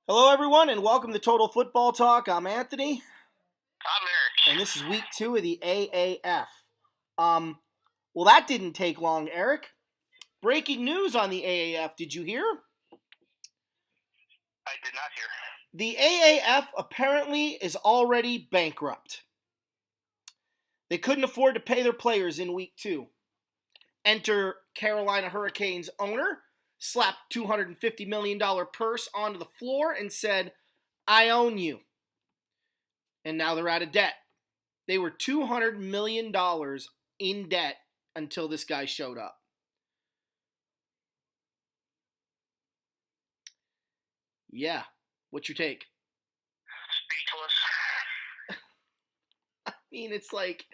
Hello, everyone, and welcome to Total Football Talk. I'm Anthony, I'm Eric. and this is week 2 of the AAF. Well, that didn't take long, Eric. Breaking news on the AAF. Did you hear? I did not hear. The AAF apparently is already bankrupt. They couldn't afford to pay their players in week 2. Enter Carolina Hurricanes owner, slapped $250 million purse onto the floor and said, I own you. And now they're out of debt. They were $200 million in debt until this guy showed up. Yeah. What's your take? Speechless. I mean, it's like,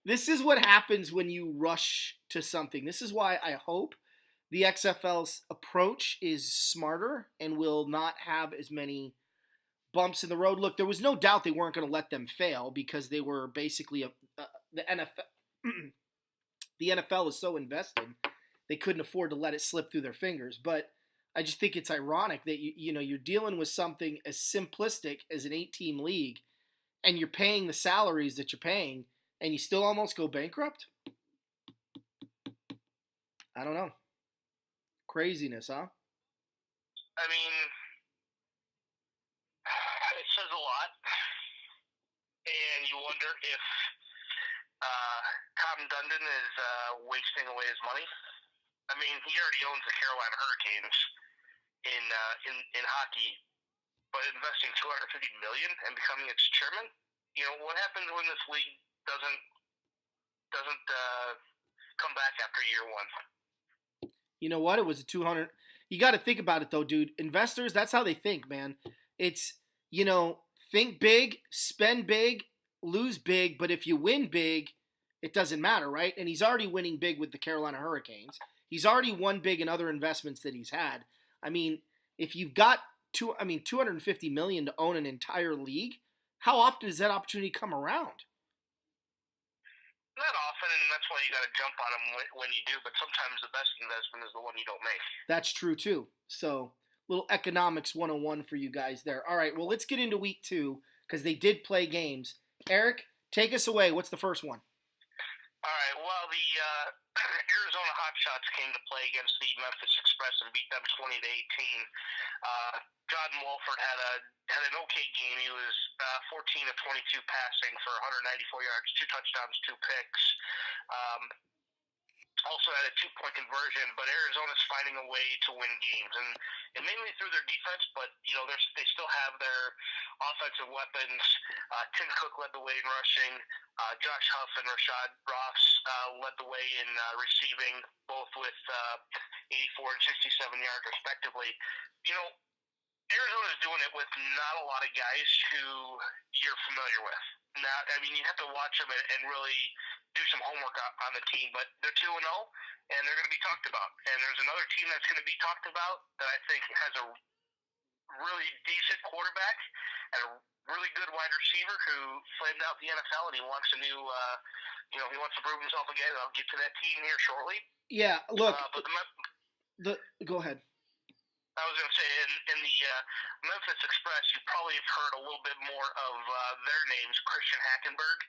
this is what happens when you rush to something. This is why I hope the XFL's approach is smarter and will not have as many bumps in the road. Look, there was no doubt they weren't going to let them fail because they were basically the NFL. The NFL is so invested, they couldn't afford to let it slip through their fingers. But I just think it's ironic that you're dealing with something as simplistic as an 8-team league, and you're paying the salaries that you're paying, and you still almost go bankrupt. I don't know. Craziness, huh? I mean, it says a lot, and you wonder if Tom Dundon is wasting away his money. I mean, he already owns the Carolina Hurricanes in hockey, but investing $250 million and becoming its chairman. You know what happens when this league doesn't come back after year one? You know what? It was a 200. You got to think about it though, dude. Investors, that's how they think, man. It's, think big, spend big, lose big, but if you win big, it doesn't matter, right? And he's already winning big with the Carolina Hurricanes. He's already won big in other investments that he's had. I mean, if you've got $250 million to own an entire league, how often does that opportunity come around? Not often, and that's why you got to jump on them when you do. But sometimes the best investment is the one you don't make. That's true too. So, little economics 101 for you guys there. All right, well, let's get into week 2 because they did play games. Eric, take us away. What's the first one? All right. Well, the Arizona Hotshots came to play against the Memphis Express and beat them 20-18. John Wolford had an okay game. He was 14 of 22 passing for 194 yards, 2 touchdowns, 2 picks. Also had a 2-point conversion, but Arizona's finding a way to win games, and mainly through their defense. But they still have their offensive weapons. Tim Cook led the way in rushing. Josh Huff and Rashad Ross led the way in receiving, both with 84 and 67 yards respectively. Arizona's doing it with not a lot of guys who you're familiar with. Now, I mean, you have to watch them and really do some homework on the team, but they're 2-0, and they're going to be talked about. And there's another team that's going to be talked about that I think has a really decent quarterback and a really good wide receiver who flamed out the NFL, and he wants a new, he wants to prove himself again. I'll get to that team here shortly. Yeah, look. Go ahead. I was going to say, in the Memphis Express, you probably have heard a little bit more of their names. Christian Hackenberg.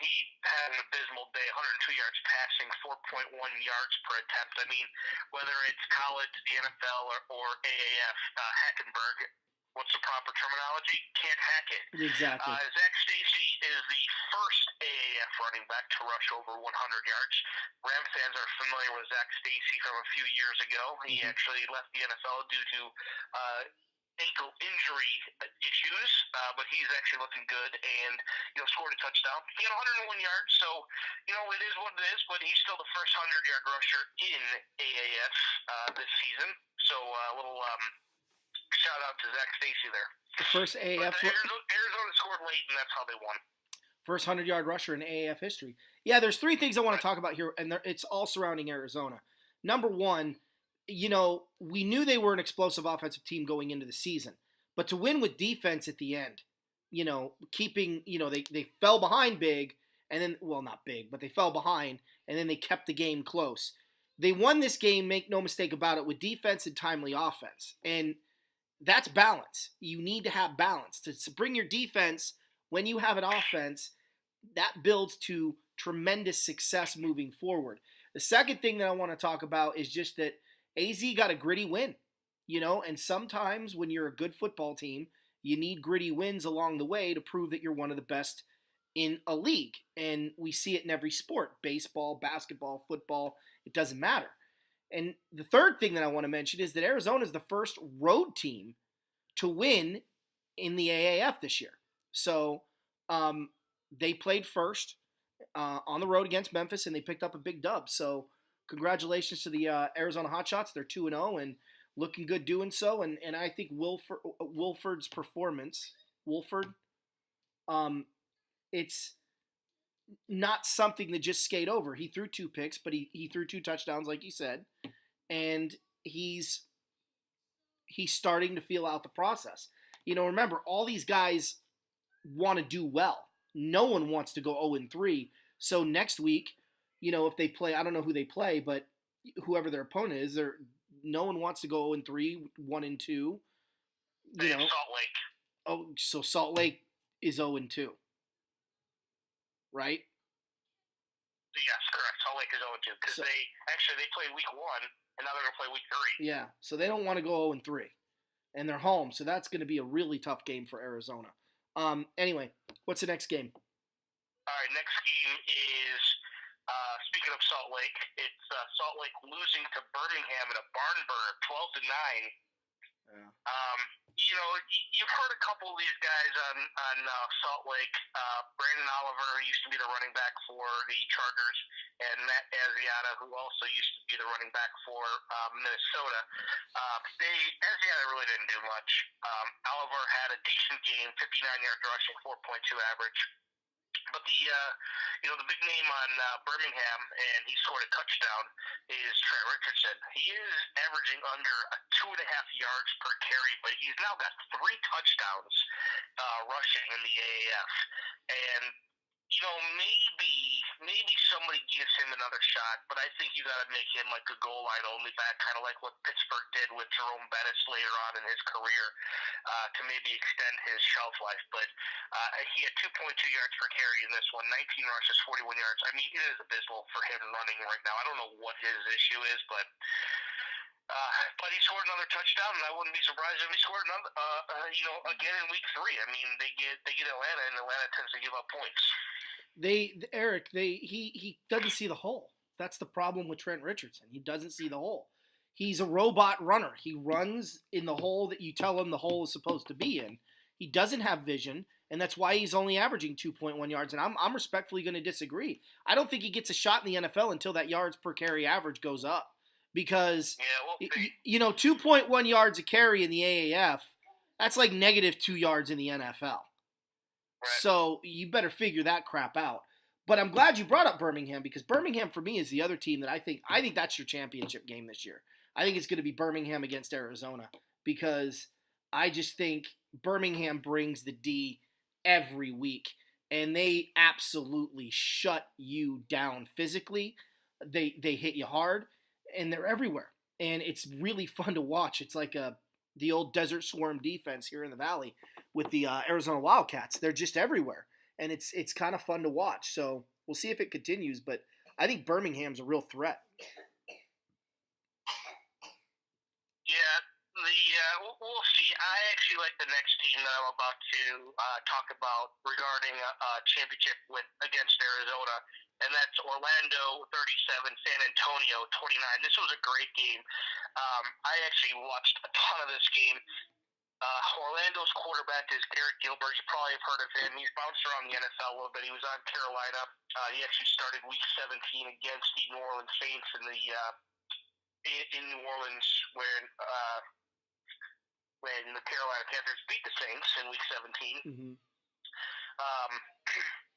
He had an abysmal day, 102 yards passing, 4.1 yards per attempt. I mean, whether it's college, the NFL, or AAF, Hackenberg, what's the proper terminology? Can't hack it. Exactly. Zach Stacy is the first AAF running back to rush over 100 yards. Ram fans are familiar with Zach Stacy from a few years ago. He actually left the NFL due to ankle injury issues, but he's actually looking good and scored a touchdown. He had 101 yards, so it is what it is. But he's still the first 100-yard rusher in AAF this season. So a little shout out to Zach Stacy there. The first AAF. Arizona scored late, and that's how they won. First 100-yard rusher in AAF history. Yeah, there's 3 things I want to talk about here, and it's all surrounding Arizona. Number one, we knew they were an explosive offensive team going into the season, but to win with defense at the end, keeping, they fell behind big, and then, well, not big, but they fell behind, and then they kept the game close. They won this game, make no mistake about it, with defense and timely offense, and that's balance. You need to have balance to bring your defense when you have an offense that builds to tremendous success moving forward. The second thing that I want to talk about is just that AZ got a gritty win, and sometimes when you're a good football team, you need gritty wins along the way to prove that you're one of the best in a league. And we see it in every sport: baseball, basketball, football, it doesn't matter. And the third thing that I want to mention is that Arizona is the first road team to win in the AAF this year. So um, they played first on the road against Memphis, and they picked up a big dub. So congratulations to the Arizona Hotshots. They're 2-0 and looking good doing so. And I think Wolford's performance, Wolford, it's not something to just skate over. He threw 2 picks, but he threw 2 touchdowns, like you said, and he's starting to feel out the process. Remember, all these guys want to do well. No one wants to go 0-3. So next week, if they play, I don't know who they play, but whoever their opponent is, no one wants to go 0-3, 1-2. Salt Lake. Oh, so Salt Lake is 0-2, right? Yes, correct. Salt Lake is 0-2 because they play week 1 and now they're gonna play week 3. Yeah, so they don't want to go 0-3, and they're home, so that's going to be a really tough game for Arizona. Anyway, what's the next game? All right, next game is speaking of Salt Lake, it's Salt Lake losing to Birmingham in a barn burner, 12-9. Yeah. You've heard a couple of these guys on Salt Lake. Brandon Oliver, who used to be the running back for the Chargers, and Matt Asiata, who also used to be the running back for Minnesota. Asiata really didn't do much. Oliver had a decent game, 59-yard rushing, 4.2 average. But the big name on Birmingham, and he scored a touchdown, is Trent Richardson. He is averaging under 2.5 yards per carry, but he's now got 3 touchdowns rushing in the AAF. And maybe somebody gives him another shot, but I think you got to make him like a goal line only back, kind of like what Pittsburgh did with Jerome Bettis later on in his career, to maybe extend his shelf life. But he had 2.2 yards per carry in this one, 19 rushes, 41 yards. I mean, it is abysmal for him running right now. I don't know what his issue is, but he scored another touchdown, and I wouldn't be surprised if he scored another, again in week 3. I mean, they get Atlanta, and Atlanta tends to give up points. He doesn't see the hole. That's the problem with Trent Richardson. He doesn't see the hole. He's a robot runner. He runs in the hole that you tell him the hole is supposed to be in. He doesn't have vision, and that's why he's only averaging 2.1 yards. And I'm respectfully going to disagree. I don't think he gets a shot in the NFL until that yards per carry average goes up. Because, 2.1 yards a carry in the AAF, that's like negative 2 yards in the NFL. Right. So you better figure that crap out. But I'm glad you brought up Birmingham, because Birmingham for me is the other team that I think that's your championship game this year. I think it's going to be Birmingham against Arizona, because I just think Birmingham brings the D every week, and they absolutely shut you down physically. They hit you hard, and they're everywhere, and it's really fun to watch. It's like the old Desert Swarm defense here in the Valley with the Arizona Wildcats. They're just everywhere, and it's kind of fun to watch. So we'll see if it continues, but I think Birmingham's a real threat. Yeah, we'll see. I actually like the next team that I'm about to talk about regarding a championship against Arizona, and that's Orlando 37, San Antonio 29. This was a great game. I actually watched a ton of this game. Orlando's quarterback is Garrett Gilbert. You probably have heard of him. He's bounced around the NFL a little bit. He was on Carolina. He actually started Week 17 against the New Orleans Saints in New Orleans when the Carolina Panthers beat the Saints in Week 17. Mm-hmm.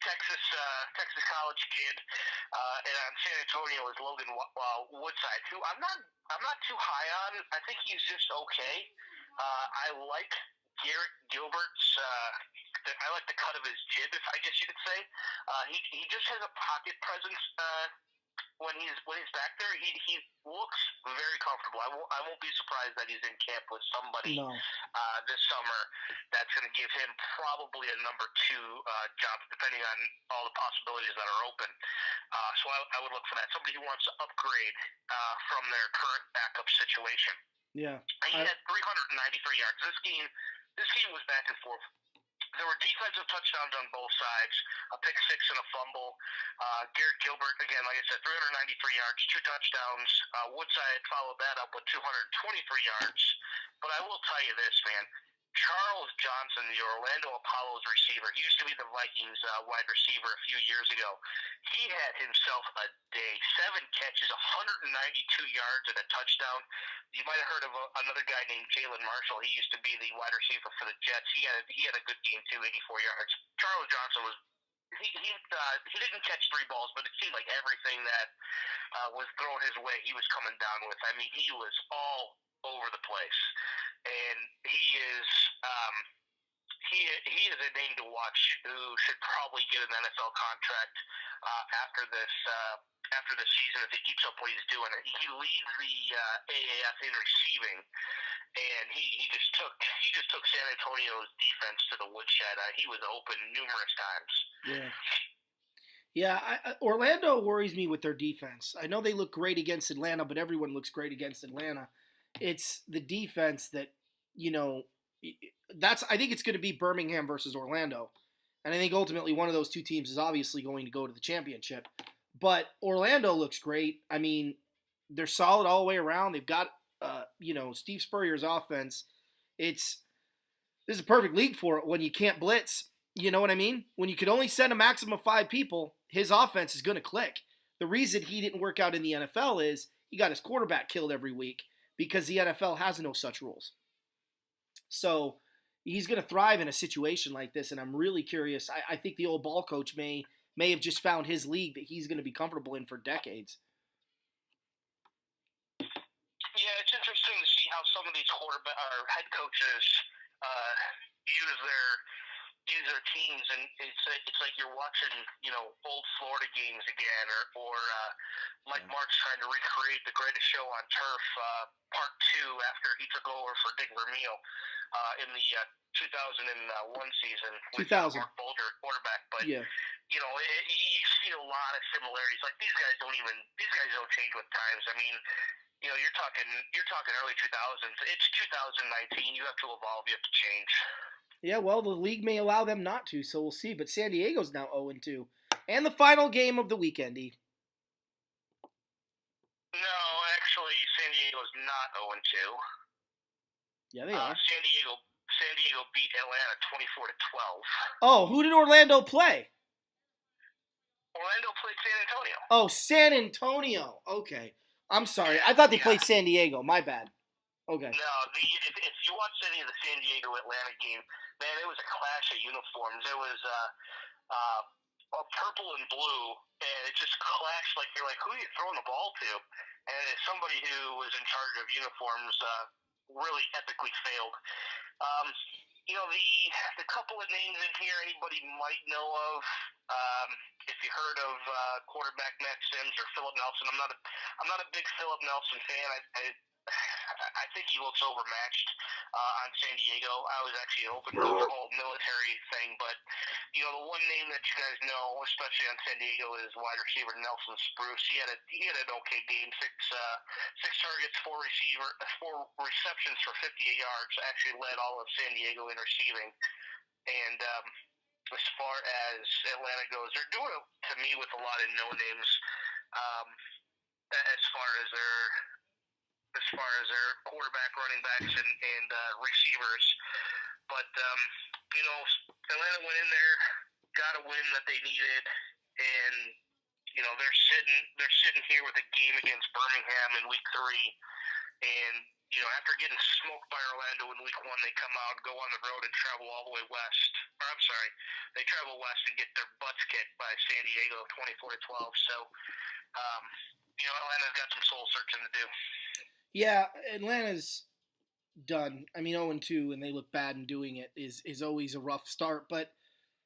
Texas college kid, and on San Antonio is Logan Woodside, who I'm not too high on. I think he's just okay. I like Garrett Gilbert's. I like the cut of his jib, I guess you could say. He just has a pocket presence when he's back there, he looks very comfortable. I won't be surprised that he's in camp with somebody No. this summer that's going to give him probably a number two job, depending on all the possibilities that are open. So I would look for that. Somebody who wants to upgrade from their current backup situation. Yeah. He had 393 yards. This game was back and forth. There were defensive touchdowns on both sides, a pick six and a fumble. Garrett Gilbert, again, like I said, 393 yards, 2 touchdowns. Woodside followed that up with 223 yards. But I will tell you this, man. Charles Johnson, the Orlando Apollo's receiver, he used to be the Vikings wide receiver a few years ago. He had himself a day. 7 catches, 192 yards, and a touchdown. You might have heard of another guy named Jalen Marshall. He used to be the wide receiver for the Jets. He had a good game too, 84 yards. Charles Johnson was he didn't catch 3 balls, but it seemed like everything that was thrown his way, he was coming down with. I mean, he was all over the place, and he is a name to watch who should probably get an NFL contract after the season if he keeps up what he's doing. He leads the AAF in receiving, and he just took San Antonio's defense to the woodshed. He was open numerous times. Yeah. Yeah, Orlando worries me with their defense. I know they look great against Atlanta, but everyone looks great against Atlanta. It's the defense that, I think it's going to be Birmingham versus Orlando. And I think ultimately one of those two teams is obviously going to go to the championship. But Orlando looks great. I mean, they're solid all the way around. They've got, Steve Spurrier's offense. This is a perfect league for it when you can't blitz. You know what I mean? When you could only send a maximum of 5 people, his offense is going to click. The reason he didn't work out in the NFL is he got his quarterback killed every week because the NFL has no such rules. So he's going to thrive in a situation like this, and I'm really curious. I think the old ball coach may have just found his league that he's going to be comfortable in for decades. Yeah, it's interesting to see how some of these head coaches use their teams, and it's like you're watching old Florida games again, or Mike Martz trying to recreate the greatest show on turf part 2 after he took over for Dick Vermeil in the 2001 season with Mark Bolger quarterback. But yeah. You see a lot of similarities. Like these guys don't change with times. I mean, you're talking early 2000s. It's 2019. You have to evolve. You have to change. Yeah, well, the league may allow them not to, so we'll see. But San Diego's now 0-2. And the final game of the weekend, E. No, actually, San Diego's not 0-2. Yeah, they are. San Diego beat Atlanta 24-12. Oh, who did Orlando play? Orlando played San Antonio. Oh, San Antonio. Okay. I'm sorry. I thought they played San Diego. My bad. Okay. No, if you watched any of the San Diego-Atlanta game, man, it was a clash of uniforms. It was purple and blue, and it just clashed. Like you're like, who are you throwing the ball to? And somebody who was in charge of uniforms really epically failed. The couple of names in here anybody might know of. If you heard of quarterback Matt Sims or Philip Nelson, I'm not a big Philip Nelson fan. I think he looks overmatched on San Diego. I was actually hoping for the whole military thing, but the one name that you guys know, especially on San Diego, is wide receiver Nelson Spruce. He had an okay game, six targets, 4 receptions for 58 yards. Actually led all of San Diego in receiving. And as far as Atlanta goes, they're doing it to me with a lot of no names. As far as their quarterback, running backs, and receivers. But, Atlanta went in there, got a win that they needed, and, they're sitting here with a game against Birmingham in week 3. And, after getting smoked by Orlando in week 1, they come out, go on the road, and travel all the way west. Or, I'm sorry, they travel west and get their butts kicked by San Diego 24-12. So, Atlanta's got some soul searching to do. Yeah, Atlanta's done. I mean, 0-2, and they look bad in doing it is always a rough start. But,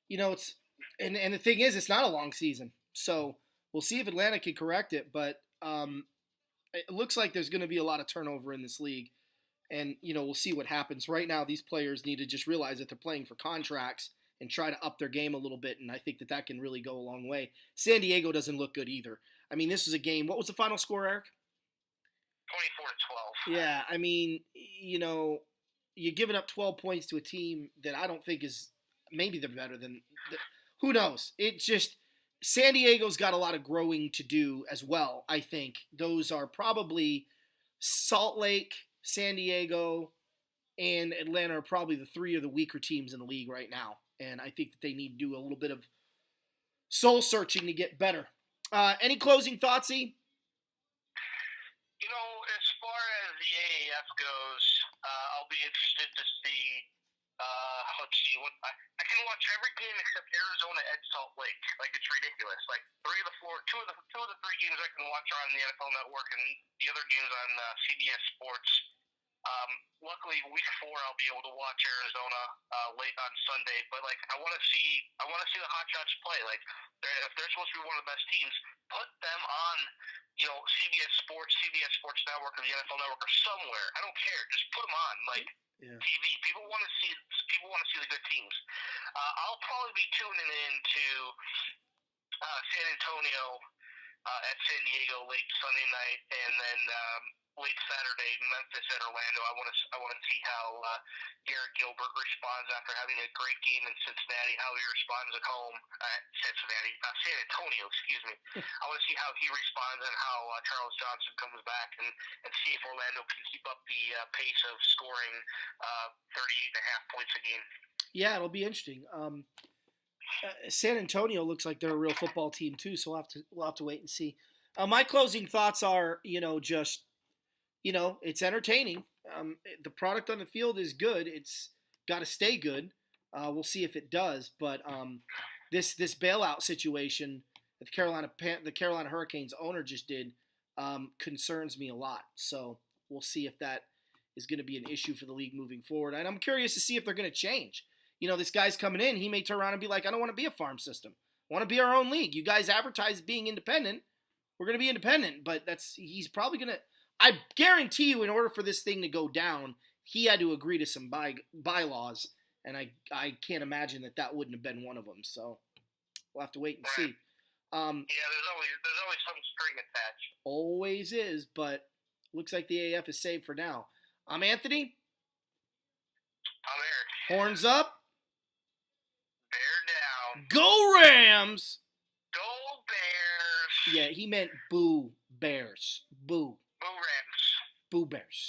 it's and the thing is, it's not a long season. So we'll see if Atlanta can correct it. But it looks like there's going to be a lot of turnover in this league. And, we'll see what happens. Right now, these players need to just realize that they're playing for contracts and try to up their game a little bit. And I think that can really go a long way. San Diego doesn't look good either. I mean, this is a game. What was the final score, Eric? 24-12. Yeah, I mean, you're giving up 12 points to a team that I don't think is, maybe they're better than, who knows? It just, San Diego's got a lot of growing to do as well, I think. Those are probably Salt Lake, San Diego, and Atlanta are probably the three of the weaker teams in the league right now. And I think that they need to do a little bit of soul searching to get better. Any closing thoughts, E? As far as the AAF goes, I'll be interested to see. Let's see. I can watch every game except Arizona at Salt Lake. Like, it's ridiculous. Like, two of the three games I can watch are on the NFL Network, and the other games on CBS Sports. Luckily, week 4 I'll be able to watch Arizona late on Sunday. But like, I want to see the Hotshots play. Like, if they're supposed to be one of the best teams, put them on CBS Sports Network, or the NFL Network, or somewhere. I don't care. Just put them on. Like. Yeah. TV. People want to see the good teams. I'll probably be tuning in to San Antonio at San Diego late Sunday night, and then late Saturday Memphis at Orlando. I want to see how Garrett Gilbert responds after having a great game in Cincinnati. How he responds at home at San Antonio. Excuse me. I want to see how he responds and how Charles Johnson comes back, and see if Orlando can keep up the pace of scoring 38.5 points a game. Yeah, it'll be interesting. San Antonio looks like they're a real football team too, so we'll have to wait and see. My closing thoughts are, it's entertaining. The product on the field is good. It's got to stay good. We'll see if it does. But this bailout situation that the Carolina Hurricanes owner just did concerns me a lot. So we'll see if that is going to be an issue for the league moving forward. And I'm curious to see if they're going to change. This guy's coming in. He may turn around and be like, I don't want to be a farm system. I want to be our own league. You guys advertise being independent. We're going to be independent. But he's probably going to – I guarantee you, in order for this thing to go down, he had to agree to some bylaws. And I can't imagine that wouldn't have been one of them. So we'll have to wait and see. There's always some string attached. Always is, but looks like the AAF is saved for now. I'm Anthony. I'm Eric. Horns up. Bear down. Go Rams! Go Bears! Yeah, he meant boo Bears. Boo. Boo Rams. Boo Bears.